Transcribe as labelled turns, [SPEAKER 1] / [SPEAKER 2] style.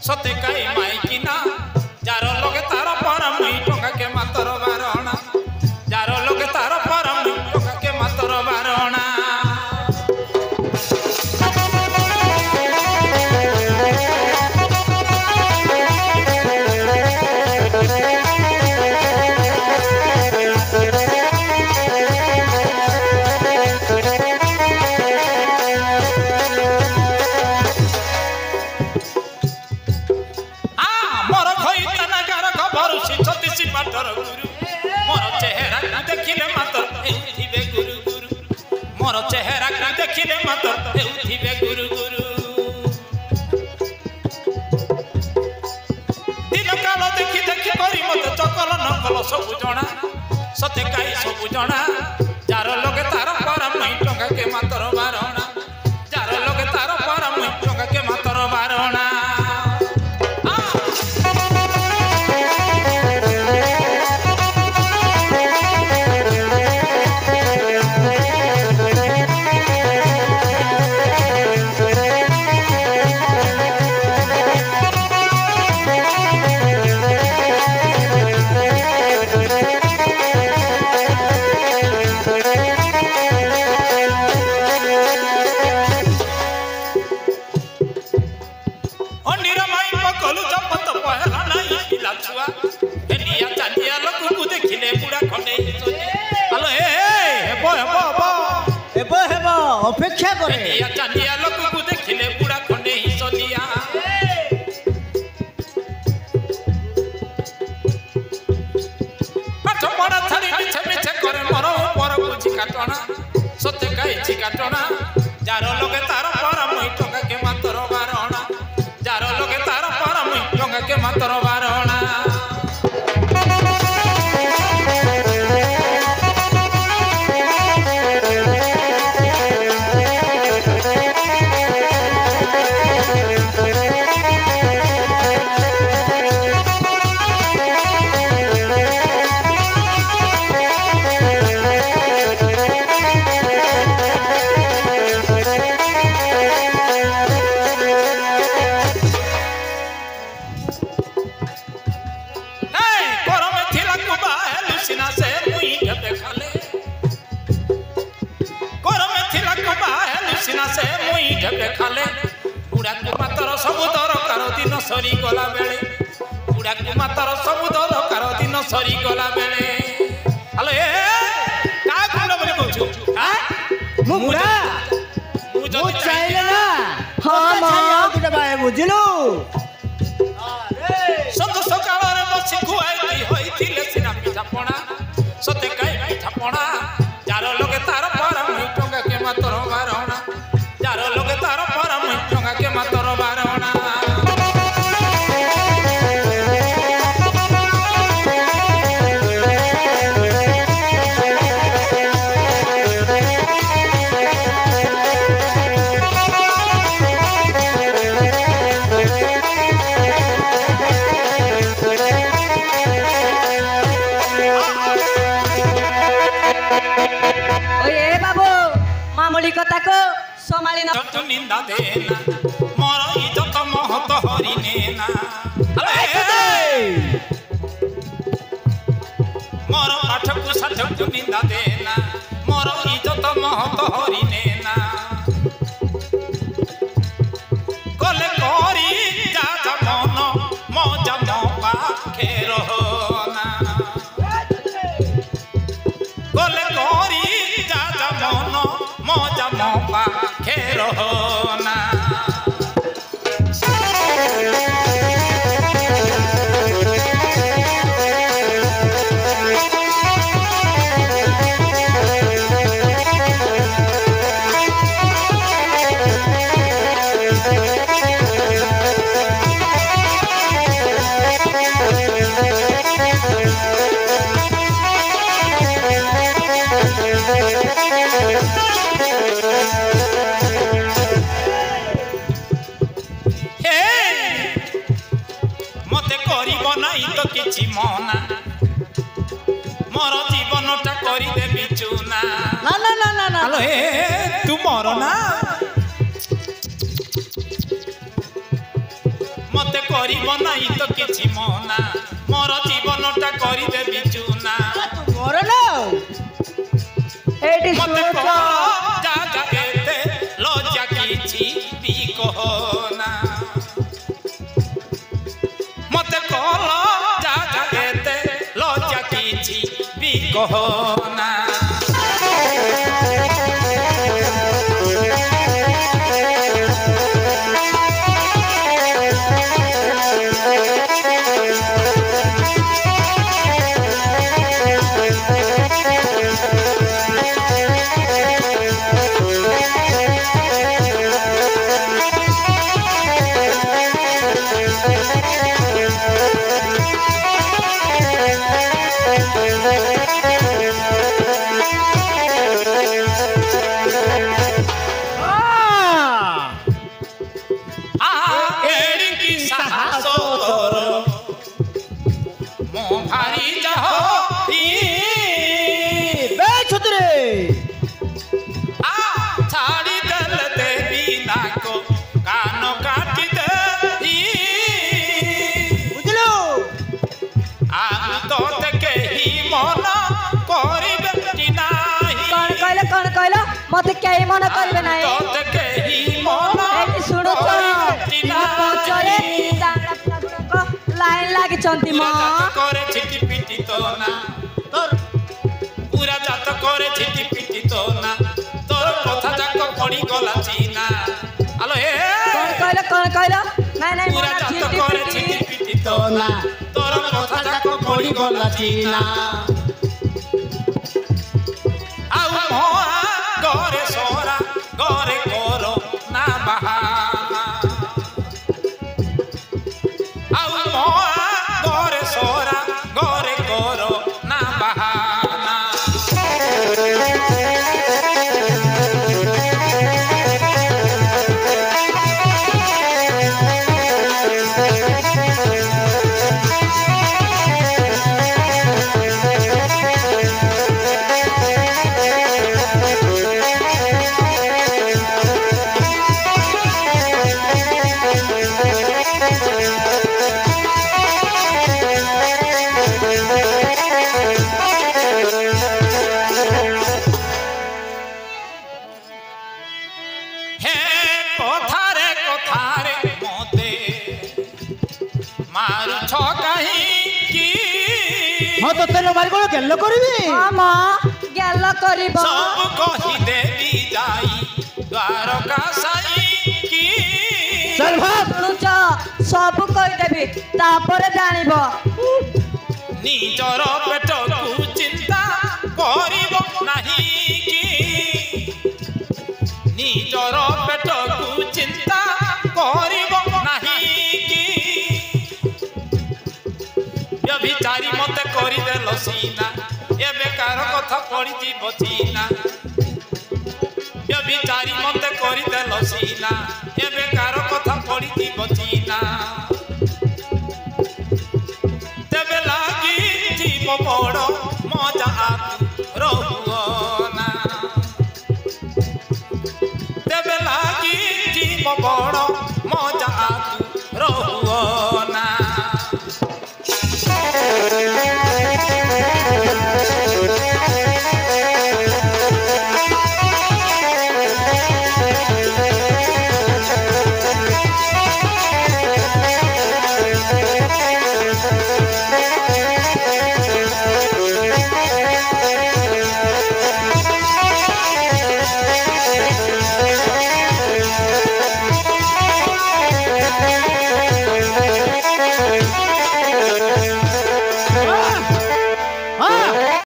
[SPEAKER 1] सते काई माइकी ना जारो लोगे तारा परम नहीं टोका के मातर बारणा जारो लोगे तारा परम नहीं टोका के मातर बारणा चेहरा का देखिले मातर हेउथिबे गुरु गुरु दिन काल देखि देखि करी मते चकल नकल सब जणा सते काई सब जणा जार लगे तार परम नहीं टंगा के मातर बारणा जार लगे तार परम नहीं टंगा के मातर बारणा
[SPEAKER 2] अपेक्षा करे
[SPEAKER 1] चांदिया लोक को देखिले पूरा खंडे ही सलिया पाठ पढ़ा छाड़ी मिछे मिछे करे मरो पर बुझी काटना सत्य काई छि काटना जारो लोगे तार परम ही टंगा के मातर बारणा जारो लोगे तार परम ही टंगा के मातर बारणा खाले बुढ़ा को मातर सब दरकार दिन सरी गला बेले बुढ़ा को मातर सब दरकार दिन सरी गला बेले हेलो ए का गुण बोली कहछु हां
[SPEAKER 2] मुरा मु चाइले ना हां मां गुडा बाय बुझिलु अरे
[SPEAKER 1] संत सकाळ रे बसी खुआई होइथिले सिना पिठा पणा सते काई पिठा पणा जारो लोगे तार परम टंगा के मातर बारणा जारो लोगे तार परम टंगा के मातर बारणा
[SPEAKER 3] ओए बाबू मामूली कथा को समाली ना
[SPEAKER 1] तो निंदा देना मोर इज्जत महत हरि नेना मोर पाठ को साथ को निंदा देना मोर इज्जत महत हरि नेना कोले कोरी जा जा मन मजा मो पाखे रहना कोले कोरी जा जा मन मजा मो पाखे रहना तो किछि मना मोर जीवनटा करी देबी चुना
[SPEAKER 2] ना ना ना ना ना
[SPEAKER 1] हेलो ए तू मरो ना मते करिब नाही तो किछि मना मोर जीवनटा करि देबी चुना
[SPEAKER 2] मोर लो
[SPEAKER 3] एटी
[SPEAKER 1] मते
[SPEAKER 3] सुनो
[SPEAKER 1] कह जा जा एते लज्जा किछि भी कहना मते कह जा जा एते लज्जा किछि भी कहना
[SPEAKER 3] मते केही मन करबे नाही
[SPEAKER 1] तोते केही मन
[SPEAKER 3] एटी सुनो पचरे दाना लाइन लागि चंती म
[SPEAKER 1] करे छिटी पिटी तो ना तोर पूरा जात करे छिटी पिटी तो ना तोर कथा जाक पड़ी गला चीना हेलो हे
[SPEAKER 3] कौन कहलो नहीं नहीं
[SPEAKER 1] पूरा जात करे छिटी पिटी तो ना तोर कथा जाक पड़ी गला चीना gore sora gore koro na bahana au moa gore sora gore koro na bahana
[SPEAKER 2] तो तेरे मारी को गेल्लो करबी
[SPEAKER 3] हां मां गेल्लो करबो
[SPEAKER 1] सब कहि देबी जाई द्वारका साई की
[SPEAKER 2] चल भाग
[SPEAKER 3] सुनुच सब कहि देबी तापर जानिबो
[SPEAKER 1] निजर पेट को चिंता करिबो नाही की निजर पेट को चिंता करिबो नाही की व्यभिचारी मते करि देलो सीना ए बेकार कथा पड़ी जीव चीना व्यभिचारी मते करि देलो सीना ए बेकार कथा पड़ी जीव चीना